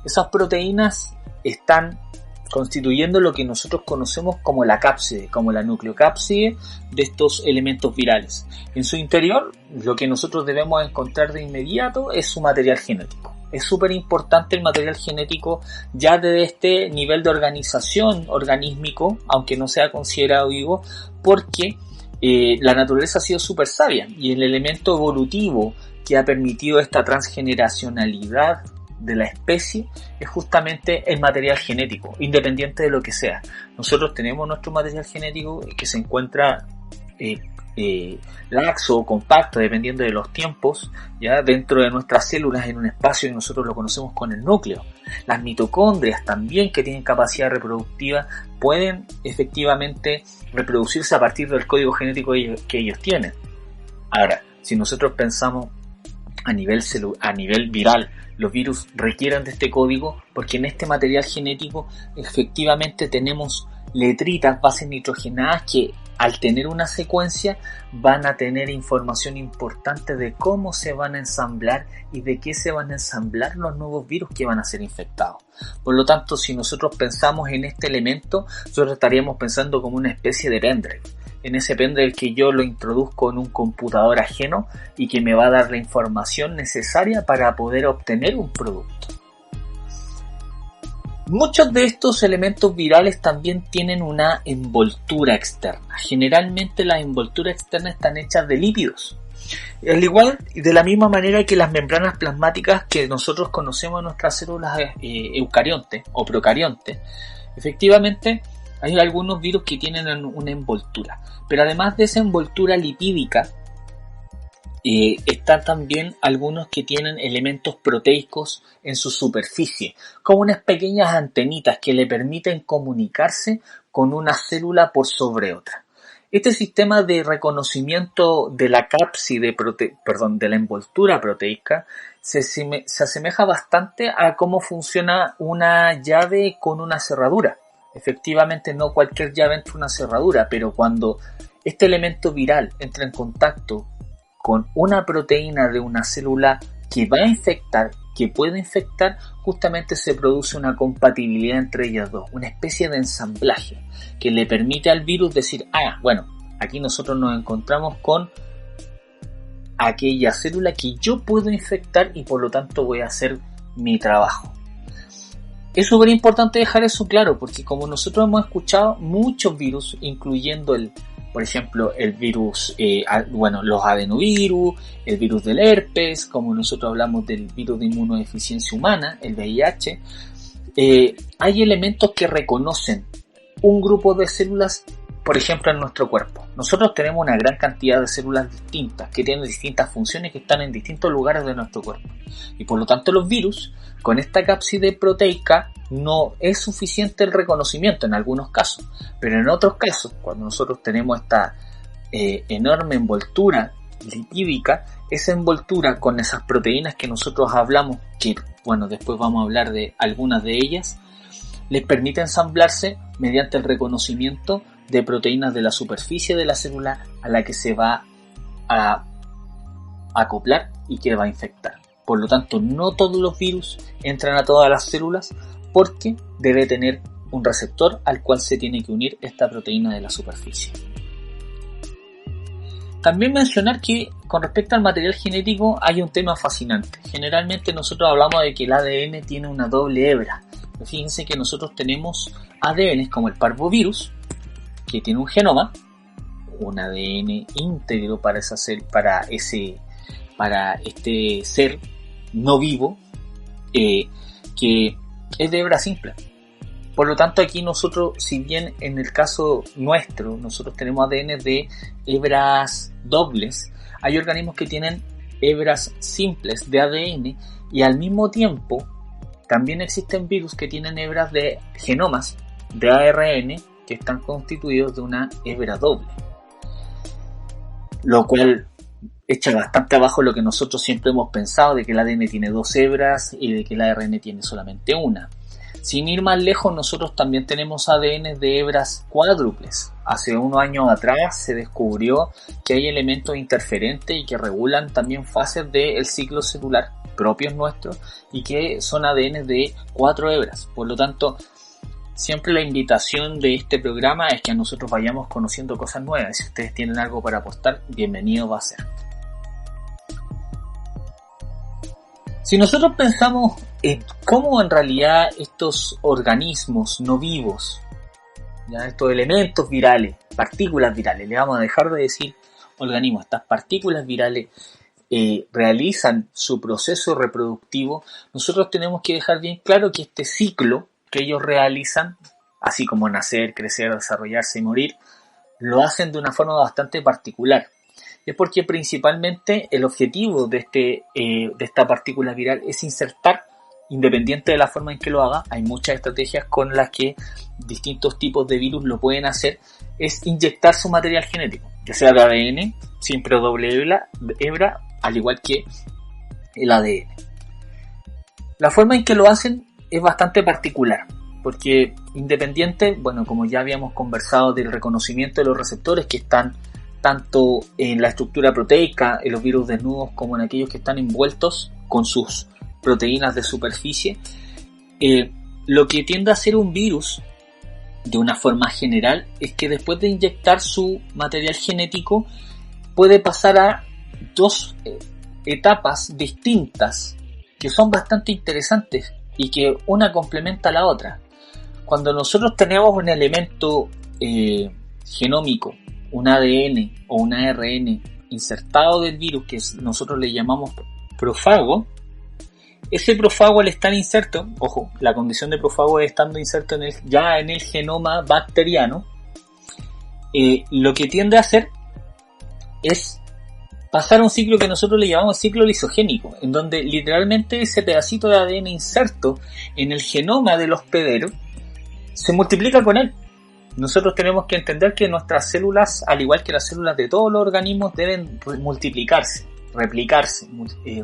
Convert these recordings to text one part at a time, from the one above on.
Esas proteínas están constituyendo lo que nosotros conocemos como la cápside, como la nucleocápside de estos elementos virales. En su interior, lo que nosotros debemos encontrar de inmediato es su material genético. Es súper importante el material genético ya desde este nivel de organización organísmico, aunque no sea considerado vivo, porque la naturaleza ha sido súper sabia y el elemento evolutivo que ha permitido esta transgeneracionalidad de la especie es justamente el material genético, independiente de lo que sea. Nosotros tenemos nuestro material genético que se encuentra laxo o compacto, dependiendo de los tiempos, ya dentro de nuestras células en un espacio que nosotros lo conocemos con el núcleo. Las mitocondrias también, que tienen capacidad reproductiva, pueden efectivamente reproducirse a partir del código genético que ellos tienen. Ahora, si nosotros pensamos a nivel viral, los virus requieren de este código porque en este material genético efectivamente tenemos letritas, bases nitrogenadas que al tener una secuencia van a tener información importante de cómo se van a ensamblar y de qué se van a ensamblar los nuevos virus que van a ser infectados. Por lo tanto, si nosotros pensamos en este elemento, nosotros estaríamos pensando como una especie de pendrive. En ese pendrive que yo lo introduzco en un computador ajeno y que me va a dar la información necesaria para poder obtener un producto. Muchos de estos elementos virales también tienen una envoltura externa. Generalmente las envolturas externas están hechas de lípidos. Al igual y de la misma manera que las membranas plasmáticas que nosotros conocemos en nuestras células eucariontes o procariontes, efectivamente hay algunos virus que tienen una envoltura. Pero además de esa envoltura lipídica, están también algunos que tienen elementos proteicos en su superficie, como unas pequeñas antenitas que le permiten comunicarse con una célula por sobre otra. Este sistema de reconocimiento de la cápside, de la envoltura proteica, se asemeja bastante a cómo funciona una llave con una cerradura. Efectivamente, no cualquier llave entra en una cerradura, pero cuando este elemento viral entra en contacto con una proteína de una célula que va a infectar, que puede infectar, justamente se produce una compatibilidad entre ellas dos, una especie de ensamblaje que le permite al virus decir, bueno, aquí nosotros nos encontramos con aquella célula que yo puedo infectar y por lo tanto voy a hacer mi trabajo. Es súper importante dejar eso claro, porque como nosotros hemos escuchado, muchos virus, incluyendo por ejemplo, el virus, los adenovirus, el virus del herpes, como nosotros hablamos del virus de inmunodeficiencia humana, el VIH, hay elementos que reconocen un grupo de células, por ejemplo, en nuestro cuerpo. Nosotros tenemos una gran cantidad de células distintas, que tienen distintas funciones, que están en distintos lugares de nuestro cuerpo. Y por lo tanto los virus, con esta cápside proteica, no es suficiente el reconocimiento en algunos casos. Pero en otros casos, cuando nosotros tenemos esta enorme envoltura lipídica, esa envoltura con esas proteínas que nosotros hablamos, que después vamos a hablar de algunas de ellas, les permite ensamblarse mediante el reconocimiento de proteínas de la superficie de la célula a la que se va a acoplar y que va a infectar. Por lo tanto, no todos los virus entran a todas las células porque debe tener un receptor al cual se tiene que unir esta proteína de la superficie. También mencionar que con respecto al material genético hay un tema fascinante. Generalmente nosotros hablamos de que el ADN tiene una doble hebra. Fíjense que nosotros tenemos ADN como el parvovirus, que tiene un genoma, un ADN íntegro para este ser no vivo, que es de hebra simple. Por lo tanto, aquí nosotros, si bien en el caso nuestro, nosotros tenemos ADN de hebras dobles, hay organismos que tienen hebras simples de ADN y al mismo tiempo también existen virus que tienen hebras de genomas de ARN que están constituidos de una hebra doble, lo cual echa bastante abajo lo que nosotros siempre hemos pensado de que el ADN tiene dos hebras y de que el ARN tiene solamente una. Sin ir más lejos, nosotros también tenemos ADN de hebras cuádruples. Hace unos años atrás se descubrió que hay elementos interferentes y que regulan también fases del ciclo celular propios nuestros y que son ADN de 4 hebras. Por lo tanto, siempre la invitación de este programa es que nosotros vayamos conociendo cosas nuevas. Si ustedes tienen algo para apostar, bienvenido va a ser. Si nosotros pensamos en cómo en realidad estos organismos no vivos, ya estos elementos virales, partículas virales, le vamos a dejar de decir organismos, estas partículas virales realizan su proceso reproductivo, nosotros tenemos que dejar bien claro que este ciclo que ellos realizan, así como nacer, crecer, desarrollarse y morir, lo hacen de una forma bastante particular. Es porque principalmente el objetivo de esta partícula viral es insertar, independiente de la forma en que lo haga, hay muchas estrategias con las que distintos tipos de virus lo pueden hacer, es inyectar su material genético, ya sea de ADN, siempre doble hebra, al igual que el ADN. La forma en que lo hacen es bastante particular, porque independiente, bueno, como ya habíamos conversado del reconocimiento de los receptores que están tanto en la estructura proteica, en los virus desnudos, como en aquellos que están envueltos con sus proteínas de superficie, lo que tiende a hacer un virus, de una forma general, es que después de inyectar su material genético, puede pasar a dos etapas distintas, que son bastante interesantes, y que una complementa a la otra. Cuando nosotros tenemos un elemento genómico, un ADN o un ARN insertado del virus, que nosotros le llamamos profago, ese profago al estar inserto, ojo, la condición de profago es estando inserto ya en el genoma bacteriano, lo que tiende a hacer es pasar a un ciclo que nosotros le llamamos ciclo lisogénico, en donde literalmente ese pedacito de ADN inserto en el genoma del hospedero se multiplica con él. Nosotros tenemos que entender que nuestras células, al igual que las células de todos los organismos, deben multiplicarse, replicarse,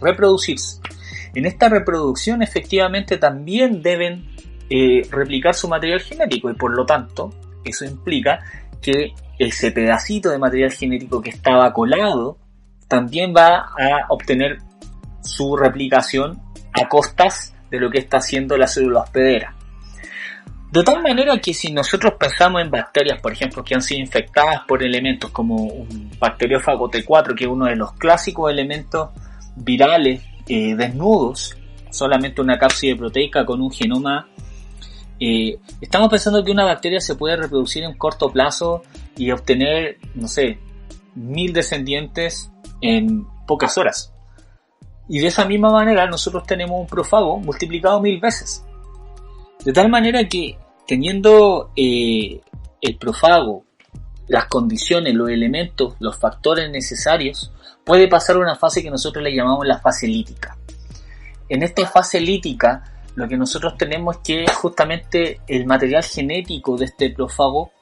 reproducirse. En esta reproducción efectivamente también deben replicar su material genético y por lo tanto eso implica que ese pedacito de material genético que estaba colado también va a obtener su replicación a costas de lo que está haciendo la célula hospedera. De tal manera que si nosotros pensamos en bacterias, por ejemplo, que han sido infectadas por elementos como un bacteriófago T4, que es uno de los clásicos elementos virales desnudos, solamente una cápside proteica con un genoma, estamos pensando que una bacteria se puede reproducir en corto plazo y obtener, no sé, 1000 descendientes en pocas horas. Y de esa misma manera nosotros tenemos un profago multiplicado 1000 veces. De tal manera que teniendo el profago, las condiciones, los elementos, los factores necesarios, puede pasar a una fase que nosotros le llamamos la fase lítica. En esta fase lítica, lo que nosotros tenemos es que justamente el material genético de este profago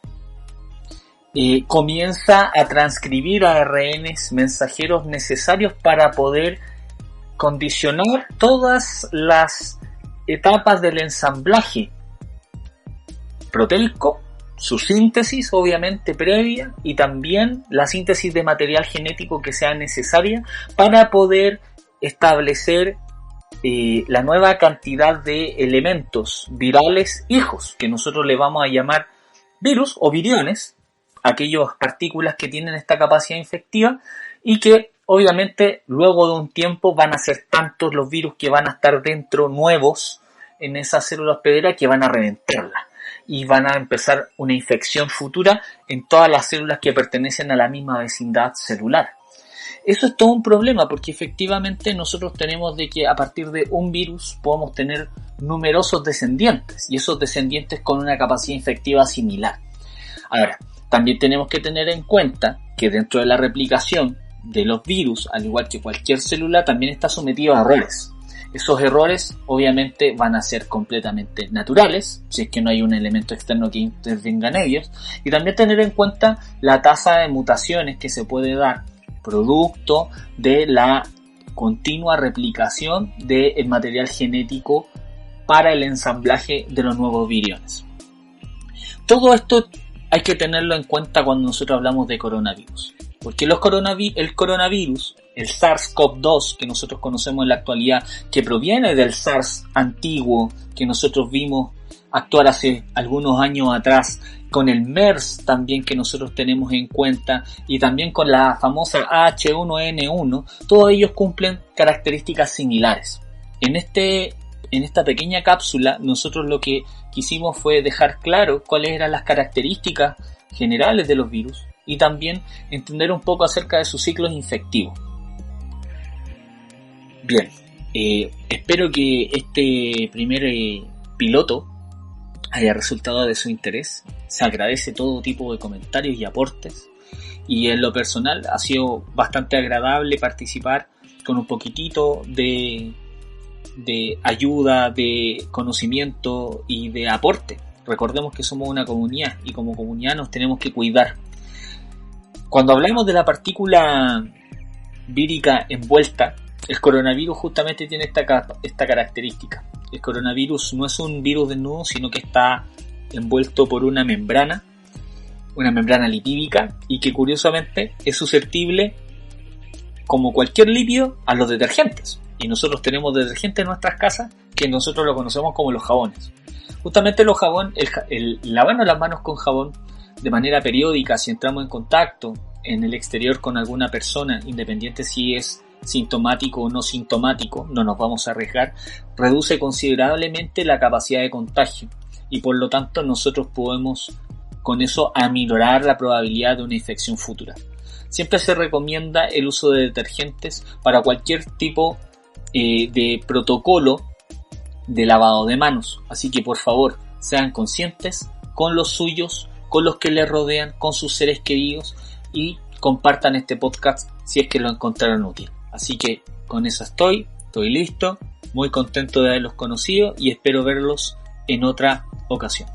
comienza a transcribir ARNs mensajeros necesarios para poder condicionar todas las etapas del ensamblaje proteico, su síntesis obviamente previa y también la síntesis de material genético que sea necesaria para poder establecer la nueva cantidad de elementos virales hijos que nosotros le vamos a llamar virus o viriones, aquellas partículas que tienen esta capacidad infectiva y que obviamente luego de un tiempo van a ser tantos los virus que van a estar dentro nuevos en esa célula hospedera que van a reventarla y van a empezar una infección futura en todas las células que pertenecen a la misma vecindad celular. Eso es todo un problema porque efectivamente nosotros tenemos de que a partir de un virus podemos tener numerosos descendientes y esos descendientes con una capacidad infectiva similar. Ahora, también tenemos que tener en cuenta que dentro de la replicación de los virus, al igual que cualquier célula, también está sometido a errores. Esos errores obviamente van a ser completamente naturales, si es que no hay un elemento externo que intervenga en ellos, y también tener en cuenta la tasa de mutaciones que se puede dar producto de la continua replicación del material genético para el ensamblaje de los nuevos viriones. Todo esto hay que tenerlo en cuenta cuando nosotros hablamos de coronavirus, porque el coronavirus, el SARS-CoV-2 que nosotros conocemos en la actualidad, que proviene del SARS antiguo que nosotros vimos actuar hace algunos años atrás, con el MERS también que nosotros tenemos en cuenta, y también con la famosa H1N1, todos ellos cumplen características similares. En esta pequeña cápsula nosotros lo que quisimos fue dejar claro cuáles eran las características generales de los virus y también entender un poco acerca de sus ciclos infectivos. Bien, espero que este primer piloto haya resultado de su interés. Se agradece todo tipo de comentarios y aportes, y en lo personal ha sido bastante agradable participar con un poquitito de ayuda, de conocimiento y de aporte. Recordemos que somos una comunidad y como comunidad nos tenemos que cuidar. Cuando hablamos de la partícula vírica envuelta, el coronavirus justamente tiene esta característica. El coronavirus no es un virus desnudo, sino que está envuelto por una membrana lipídica, y que curiosamente es susceptible, como cualquier lípido, a los detergentes. Y nosotros tenemos detergentes en nuestras casas que nosotros lo conocemos como los jabones. Justamente los jabones, el lavarnos las manos con jabón de manera periódica, si entramos en contacto en el exterior con alguna persona, independiente si es sintomático o no sintomático, no nos vamos a arriesgar, reduce considerablemente la capacidad de contagio, y por lo tanto nosotros podemos con eso aminorar la probabilidad de una infección futura. Siempre se recomienda el uso de detergentes para cualquier tipo de protocolo de lavado de manos, así que por favor sean conscientes con los suyos, con los que les rodean, con sus seres queridos, y compartan este podcast si es que lo encontraron útil. Así que con eso estoy listo, muy contento de haberlos conocido y espero verlos en otra ocasión.